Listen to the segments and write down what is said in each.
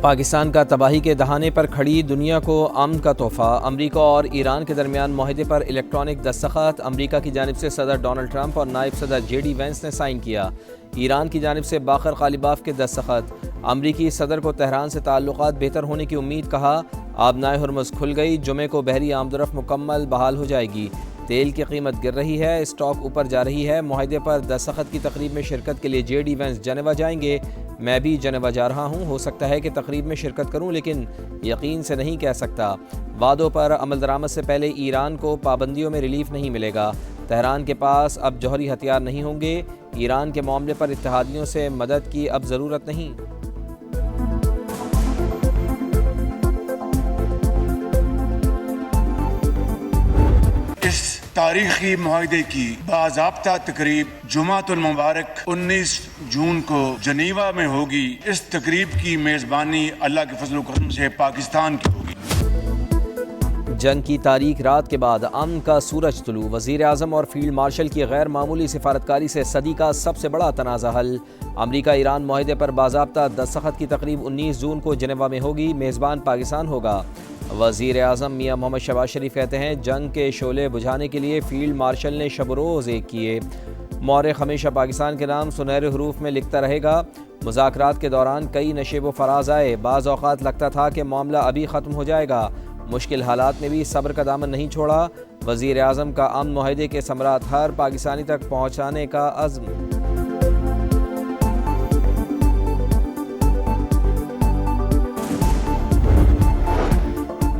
پاکستان کا تباہی کے دہانے پر کھڑی دنیا کو امن کا تحفہ، امریکہ اور ایران کے درمیان معاہدے پر الیکٹرانک دستخط، امریکہ کی جانب سے صدر ڈونلڈ ٹرمپ اور نائب صدر جے ڈی وینس نے سائن کیا۔ ایران کی جانب سے باقر غالباف کے دستخط، امریکی صدر کو تہران سے تعلقات بہتر ہونے کی امید، کہا آبنائے ہرمز کھل گئی، جمعے کو بحری آمد و رفت مکمل بحال ہو جائے گی۔ تیل کی قیمت گر رہی ہے، اسٹاک اوپر جا رہی ہے۔ معاہدے پر دستخط کی تقریب میں شرکت کے لیے جے ڈی وینس جنیوا جائیں گے۔ میں بھی جنیوا جا رہا ہوں، ہو سکتا ہے کہ تقریب میں شرکت کروں، لیکن یقین سے نہیں کہہ سکتا۔ وعدوں پر عمل درآمد سے پہلے ایران کو پابندیوں میں ریلیف نہیں ملے گا۔ تہران کے پاس اب جوہری ہتھیار نہیں ہوں گے۔ ایران کے معاملے پر اتحادیوں سے مدد کی اب ضرورت نہیں۔ اس تاریخی معاہدے کی باضابطہ تقریب جمعۃ المبارک 19 جون کو جنیوا میں ہوگی۔ اس تقریب کی میزبانی اللہ کے فضل و کرم سے پاکستان کی ہوگی۔ جنگ کی تاریک رات کے بعد امن کا سورج طلوع، وزیر اعظم اور فیلڈ مارشل کی غیر معمولی سفارتکاری سے صدی کا سب سے بڑا تنازع حل۔ امریکہ ایران معاہدے پر باضابطہ دستخط کی تقریب 19 جون کو جنیوا میں ہوگی، میزبان پاکستان ہوگا۔ وزیر اعظم میاں محمد شہباز شریف کہتے ہیں جنگ کے شعلے بجھانے کے لیے فیلڈ مارشل نے شب و روز ایک کیے۔ مورخ ہمیشہ پاکستان کے نام سنہرے حروف میں لکھتا رہے گا۔ مذاکرات کے دوران کئی نشیب و فراز آئے، بعض اوقات لگتا تھا کہ معاملہ ابھی ختم ہو جائے گا، مشکل حالات میں بھی صبر کا دامن نہیں چھوڑا۔ وزیر اعظم کا امن معاہدے کے ثمرات ہر پاکستانی تک پہنچانے کا عزم۔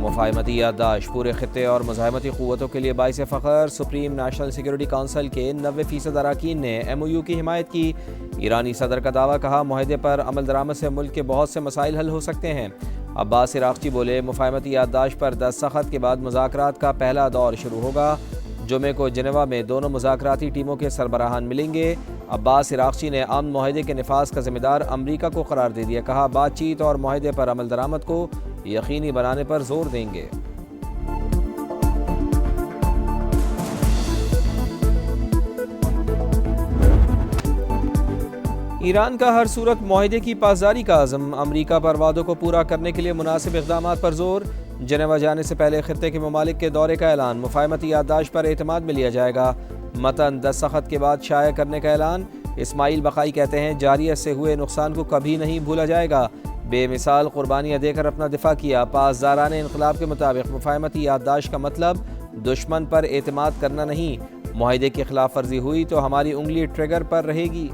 مفاہمتی یادداشت پورے خطے اور مزاحمتی قوتوں کے لیے باعث فخر، سپریم نیشنل سیکورٹی کونسل کے 90% اراکین نے ایم او یو کی حمایت کی۔ ایرانی صدر کا دعویٰ، کہا معاہدے پر عمل درآمد سے ملک کے بہت سے مسائل حل ہو سکتے ہیں۔ عباس عراقچی بولے مفاہمتی یادداشت پر دستخط کے بعد مذاکرات کا پہلا دور شروع ہوگا۔ جمعے کو جنیوا میں دونوں مذاکراتی ٹیموں کے سربراہان ملیں گے۔ عباس عراقچی نے امن معاہدے کے نفاذ کا ذمہ دار امریکہ کو قرار دے دیا، کہا بات چیت اور معاہدے پر عمل درآمد کو یقینی بنانے پر زور دیں گے۔ ایران کا ہر صورت معاہدے کی پاسداری کا عزم، امریکہ پر وعدوں کو پورا کرنے کے لیے مناسب اقدامات پر زور۔ جنیوا جانے سے پہلے خطے کے ممالک کے دورے کا اعلان، مفاہمتی یادداشت پر اعتماد میں لیا جائے گا۔ متن دستخط کے بعد شائع کرنے کا اعلان، اسماعیل بقائی کہتے ہیں جارحیت سے ہوئے نقصان کو کبھی نہیں بھولا جائے گا، بے مثال قربانیاں دے کر اپنا دفاع کیا۔ پاسداران انقلاب کے مطابق مفاہمتی یادداشت کا مطلب دشمن پر اعتماد کرنا نہیں، معاہدے کی خلاف ورزی ہوئی تو ہماری انگلی ٹریگر پر رہے گی۔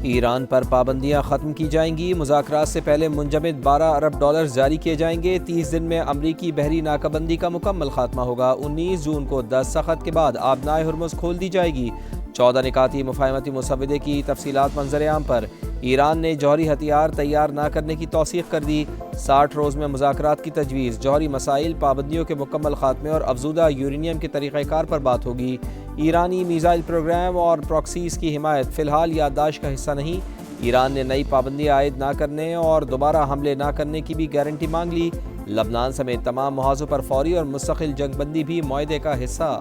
ایران پر پابندیاں ختم کی جائیں گی، مذاکرات سے پہلے منجمد 12 ارب ڈالر جاری کیے جائیں گے۔ 30 دن میں امریکی بحری ناکہ بندی کا مکمل خاتمہ ہوگا۔ 19 جون کو دستخط کے بعد آبنائے ہرمز کھول دی جائے گی۔ 14 نکاتی مفاہمتی مسودے کی تفصیلات منظر عام پر۔ ایران نے جوہری ہتھیار تیار نہ کرنے کی توثیق کر دی۔ 60 روز میں مذاکرات کی تجویز، جوہری مسائل، پابندیوں کے مکمل خاتمے اور افزودہ یورینیم کے طریقہ کار پر بات ہوگی۔ ایرانی میزائل پروگرام اور پراکسیز کی حمایت فی الحال یادداشت کا حصہ نہیں۔ ایران نے نئی پابندیاں عائد نہ کرنے اور دوبارہ حملے نہ کرنے کی بھی گارنٹی مانگ لی۔ لبنان سمیت تمام محاذوں پر فوری اور مستقل جنگ بندی بھی معاہدے کا حصہ۔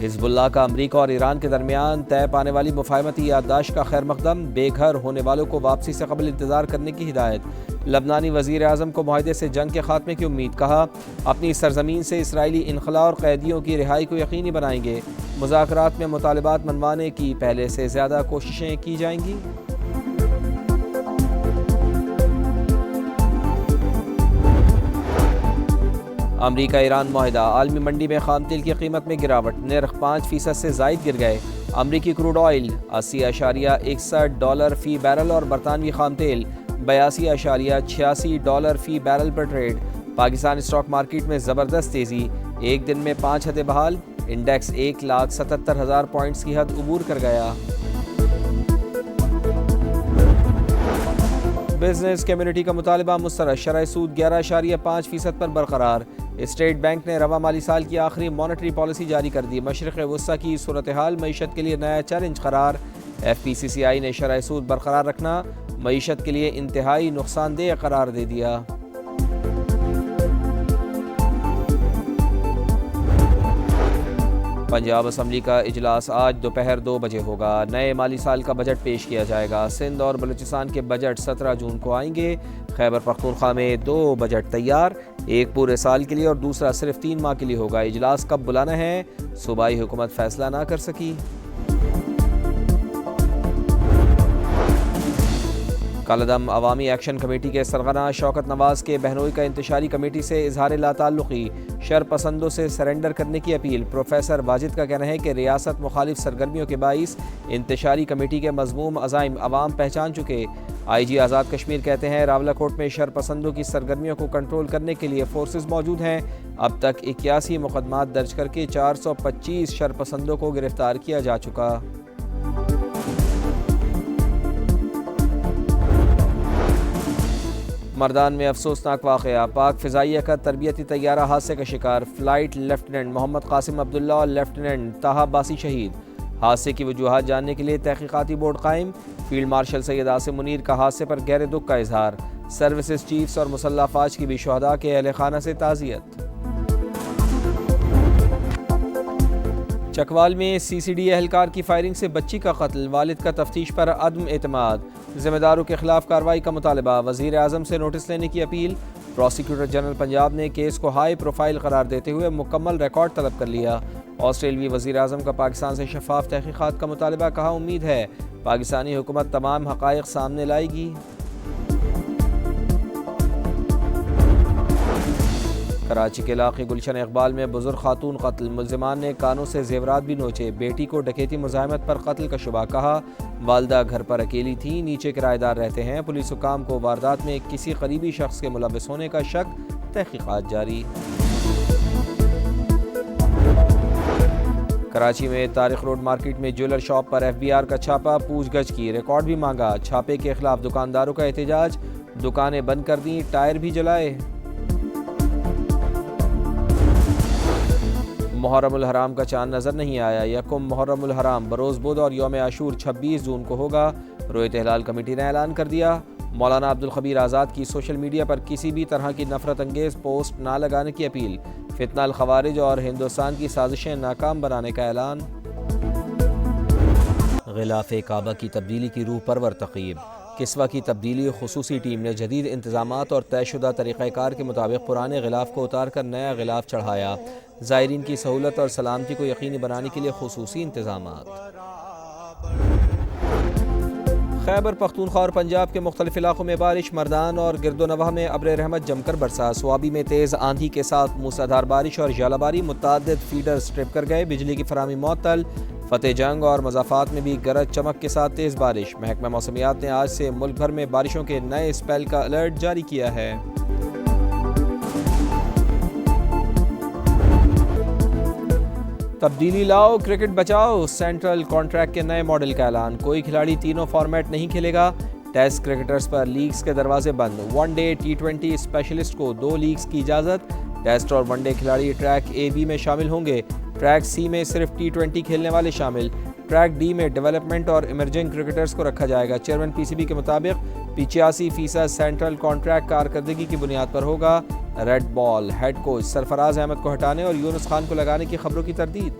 حزب اللہ کا امریکہ اور ایران کے درمیان طے پانے والی مفاہمتی یادداشت کا خیر مقدم، بے گھر ہونے والوں کو واپسی سے قبل انتظار کرنے کی ہدایت۔ لبنانی وزیر اعظم کو معاہدے سے جنگ کے خاتمے کی امید، کہا اپنی سرزمین سے اسرائیلی انخلاء اور قیدیوں کی رہائی کو یقینی بنائیں گے۔ مذاکرات میں مطالبات منوانے کی پہلے سے زیادہ کوششیں کی جائیں گی۔ امریکہ ایران معاہدہ، عالمی منڈی میں خام تیل کی قیمت میں گراوٹ، نرخ 5% سے زائد گر گئے۔ امریکی کروڈ آئل 80.61 ڈالر فی بیرل اور برطانوی خام تیل 82.86 ڈالر فی بیرل پر ٹریڈ۔ پاکستان اسٹاک مارکیٹ میں زبردست تیزی، ایک دن میں 5 حدیں بحال، انڈیکس 1,77,000 پوائنٹس کی حد عبور کر گیا۔ بزنس کمیونٹی کا مطالبہ مسترد، شرح سود 11.5% پر برقرار۔ اسٹیٹ بینک نے رواں مالی سال کی آخری مانیٹری پالیسی جاری کر دی، مشرق وسطی کی صورتحال معیشت کے لیے نیا چیلنج قرار۔ ایف پی سی سی آئی نے شرح سود برقرار رکھنا معیشت کے لیے انتہائی نقصان دہ قرار دے دیا۔ پنجاب اسمبلی کا اجلاس آج دوپہر 2 بجے ہوگا۔ نئے مالی سال کا بجٹ پیش کیا جائے گا۔ سندھ اور بلوچستان کے بجٹ 17 جون کو آئیں گے۔ خیبر پختونخوا میں 2 بجٹ تیار، ایک پورے سال کے لیے اور دوسرا صرف 3 ماہ کے لیے ہوگا۔ اجلاس کب بلانا ہے، صوبائی حکومت فیصلہ نہ کر سکی۔ کالعدم عوامی ایکشن کمیٹی کے سرغنہ شوکت نواز کے بہنوئی کا انتشاری کمیٹی سے اظہار لا تعلقی، شر پسندوں سے سرنڈر کرنے کی اپیل۔ پروفیسر واجد کا کہنا ہے کہ ریاست مخالف سرگرمیوں کے باعث انتشاری کمیٹی کے مذموم عزائم عوام پہچان چکے۔ آئی جی آزاد کشمیر کہتے ہیں راولاکوٹ میں شر پسندوں کی سرگرمیوں کو کنٹرول کرنے کے لیے فورسز موجود ہیں۔ اب تک 81 مقدمات درج کر کے 425 شر پسندوں کو گرفتار کیا جا چکا۔ مردان میں افسوسناک واقعہ، پاک فضائیہ کا تربیتی طیارہ حادثے کا شکار، فلائٹ لیفٹیننٹ محمد قاسم عبداللہ اور لیفٹیننٹ طاہا عباسی شہید۔ حادثے کی وجوہات جاننے کے لیے تحقیقاتی بورڈ قائم۔ فیلڈ مارشل سید عاصم منیر کا حادثے پر گہرے دکھ کا اظہار۔ سروسز چیفز اور مسلح افواج کی بھی شہداء کے اہل خانہ سے تعزیت۔ چکوال میں سی سی ڈی اہلکار کی فائرنگ سے بچی کا قتل، والد کا تفتیش پر عدم اعتماد، ذمہ داروں کے خلاف کارروائی کا مطالبہ، وزیر اعظم سے نوٹس لینے کی اپیل۔ پروسیکیوٹر جنرل پنجاب نے کیس کو ہائی پروفائل قرار دیتے ہوئے مکمل ریکارڈ طلب کر لیا۔ آسٹریلوی وزیر اعظم کا پاکستان سے شفاف تحقیقات کا مطالبہ، کہا امید ہے پاکستانی حکومت تمام حقائق سامنے لائے گی۔ کراچی کے علاقے گلشن اقبال میں بزرگ خاتون قتل، ملزمان نے کانوں سے زیورات بھی نوچے، بیٹی کو ڈکیتی مزاحمت پر قتل کا شبہ، کہا والدہ گھر پر اکیلی تھی، نیچے کرایہ دار رہتے ہیں۔ پولیس حکام کو واردات میں کسی قریبی شخص کے ملوث ہونے کا شک، تحقیقات جاری۔ کراچی میں طارق روڈ مارکیٹ میں جیولر شاپ پر ایف بی آر کا چھاپہ، پوچھ گچھ کی، ریکارڈ بھی مانگا۔ چھاپے کے خلاف دکانداروں کا احتجاج، دکانیں بند کر دیں، ٹائر بھی جلائے۔ محرم الحرام کا چاند نظر نہیں آیا، یکم محرم الحرام بروز بدھ اور یوم عاشور 26 جون کو ہوگا، رویت ہلال کمیٹی نے اعلان کر دیا۔ مولانا عبدالخبیر آزاد کی سوشل میڈیا پر کسی بھی طرح کی نفرت انگیز پوسٹ نہ لگانے کی اپیل، فتنہ الخوارج اور ہندوستان کی سازشیں ناکام بنانے کا اعلان۔ غلاف کعبہ کی تبدیلی کی روح پرور تقریب، کسوہ کی تبدیلی، خصوصی ٹیم نے جدید انتظامات اور طے شدہ طریقہ کار کے مطابق پرانے غلاف کو اتار کر نیا غلاف چڑھایا۔ زائرین کی سہولت اور سلامتی کو یقینی بنانے کے لیے خصوصی انتظامات۔ خیبر پختونخوا اور پنجاب کے مختلف علاقوں میں بارش، مردان اور گرد و نواح میں ابر رحمت جم کر برسا۔ سوابی میں تیز آندھی کے ساتھ موسلادھار بارش اور ژالہ باری، متعدد فیڈر سٹرپ کر گئے، بجلی کی فراہمی معطل۔ فتح جنگ اور مضافات میں بھی گرج چمک کے ساتھ تیز بارش۔ محکمہ موسمیات نے آج سے ملک بھر میں بارشوں کے نئے اسپیل کا الرٹ جاری کیا ہے۔ تبدیلی لاؤ، کرکٹ بچاؤ، سینٹرل کانٹریکٹ کے نئے ماڈل کا اعلان۔ کوئی کھلاڑی تینوں فارمیٹ نہیں کھیلے گا، ٹیسٹ کرکٹرز پر لیگز کے دروازے بند۔ ون ڈے T20 اسپیشلسٹ کو 2 لیگز کی اجازت۔ ٹیسٹ اور ون ڈے کھلاڑی ٹریک اے بی میں شامل ہوں گے، ٹریک سی میں صرف T20 کھیلنے والے شامل۔ ٹریک ڈی میں ڈیولپمنٹ اور ایمرجنگ کرکٹرز کو رکھا جائے گا۔ چیئرمین پی سی بی کے مطابق 85% سینٹرل کانٹریکٹ کارکردگی کی بنیاد پر ہوگا۔ ریڈ بال ہیڈ کوچ سرفراز احمد کو ہٹانے اور یونس خان کو لگانے کی خبروں کی تردید۔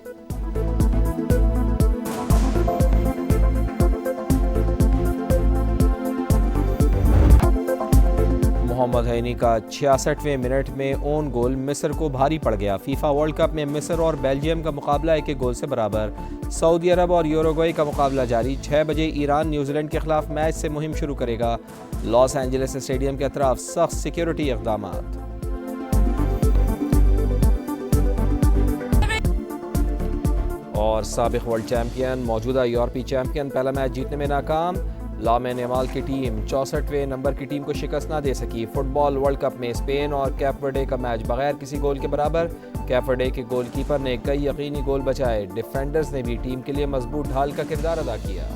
محمد ہینی کا 66ویں منٹ میں اون گول مصر کو بھاری پڑ گیا۔ فیفا ورلڈ کپ میں مصر اور بیلجیم کا مقابلہ 1 گول سے برابر۔ سعودی عرب اور یوروگوئے کا مقابلہ جاری۔ 6 بجے ایران نیوزی لینڈ کے خلاف میچ سے مہم شروع کرے گا۔ لاس اینجلس اسٹیڈیم کے اطراف سخت سیکیورٹی اقدامات۔ اور سابق ورلڈ چیمپئن موجودہ یورپی چیمپئن پہلا میچ جیتنے میں ناکام۔ لامین یامال کی ٹیم 64ویں نمبر کی ٹیم کو شکست نہ دے سکی۔ فٹ بال ورلڈ کپ میں اسپین اور کیپ ورڈے کا میچ بغیر کسی گول کے برابر۔ کیپ ورڈے کے گول کیپر نے کئی یقینی گول بچائے۔ ڈیفینڈرز نے بھی ٹیم کے لیے مضبوط ڈھال کا کردار ادا کیا۔